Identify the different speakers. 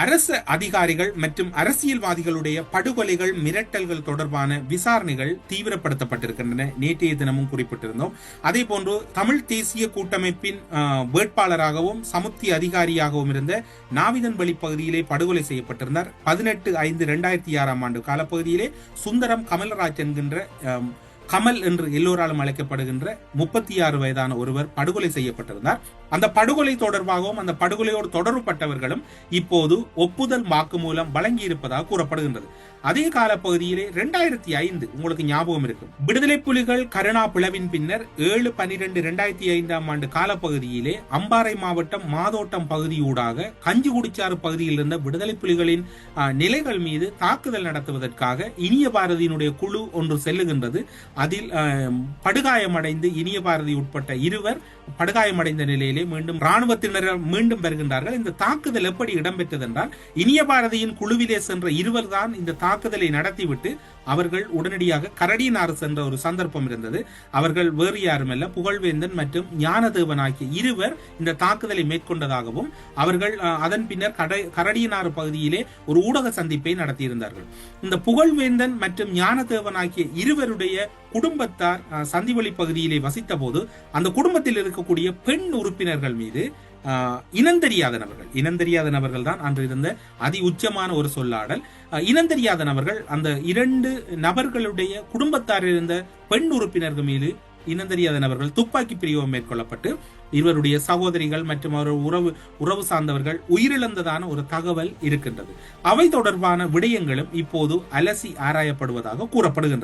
Speaker 1: அரசு அதிகாரிகள் மற்றும் அரசியல்வாதிகளுடைய படுகொலைகள் மிரட்டல்கள் தொடர்பான விசாரணைகள் தீவிரப்படுத்தப்பட்டிருக்கின்றன. நேற்றைய தினமும் குறிப்பிட்டிருந்தோம். அதே போன்று தமிழ் தேசிய கூட்டமைப்பின் வேட்பாளராகவும் சமுத்தி அதிகாரியாகவும் இருந்த நாவிதன்வெளி பகுதியிலே படுகொலை செய்யப்பட்டிருந்தார். 18/5/2006 காலப்பகுதியிலே சுந்தரம் கமலராஜ் என்கின்ற கமல் என்று எல்லோராலும் அழைக்கப்படுகின்ற 36 வயதான ஒருவர் படுகொலை செய்யப்பட்டிருந்தார். அந்த படுகொலை தொடர்பாகவும் அந்த படுகொலையோடு தொடர்புபட்டவர்களும் இப்போது ஒப்புதல் வாக்குமூலம் வழங்கி இருப்பதாக கூறப்படுகின்றது. அதே காலப்பகுதியிலே 2005 உங்களுக்கு ஞாபகம் இருக்கும், விடுதலை புலிகள் கருணா பிளவின் பின்னர் 7/12/2005 காலப்பகுதியிலே அம்பாறை மாவட்டம் மாதோட்டம் பகுதியூடாக கஞ்சிகுடிச்சாறு பகுதியில் இருந்த விடுதலை புலிகளின் நிலைகள் மீது தாக்குதல் நடத்துவதற்காக இனிய பாரதியினுடைய குழு ஒன்று செல்லுகின்றது. அதில் படுகாயமடைந்து இனிய பாரதி உட்பட்ட 2 படுகாயமடைந்த நிலையிலே மீண்டும் ராணுவத்தினர் மீண்டும் வருகின்றார்கள். இந்த தாக்குதல் எப்படி இடம்பெற்றது என்றால், இனிய பாரதியின் குழுவிலே சென்ற 2 தான் இந்த தாக்குதலை நடத்திவிட்டு அவர்கள் உடனடியாக கரடினாறு சென்ற ஒரு சந்தர்ப்பம் இருந்தது. அவர்கள் வேறு யாருமல்ல, புகழ்வேந்தன் மற்றும் ஞானதேவன் ஆகிய 2 இந்த தாக்குதலை மேற்கொண்டதாகவும் அவர்கள் அதன் பின்னர் கரடினாறு பகுதியிலே ஒரு ஊடக சந்திப்பை நடத்தியிருந்தார்கள். இந்த புகழ்வேந்தன் மற்றும் ஞானதேவன் ஆகிய 2 குடும்பத்தார் சந்திவெளி பகுதியிலே வசித்த போது அந்த குடும்பத்தில் இருக்கக்கூடிய பெண் உறுப்பினர்கள் மீது இனந்தெரியாத நபர்கள் தான் அன்று இருந்த அதி உச்சமான ஒரு சொல்லாடல். இனந்தெரியாத நபர்கள் அந்த 2 நபர்களுடைய குடும்பத்தார் இருந்த பெண் உறுப்பினர்கள் மீது இனந்தெரியாத நபர்கள் துப்பாக்கி பிரயோகம் மேற்கொள்ளப்பட்டு இவருடைய சகோதரிகள் மற்றும் உறவு சார்ந்தவர்கள் உயிரிழந்ததான ஒரு தகவல் இருக்கின்றது. அவை தொடர்பான விடயங்களும் இப்போது அலசி ஆராயப்படுவதாக கூறப்படுகின்றது.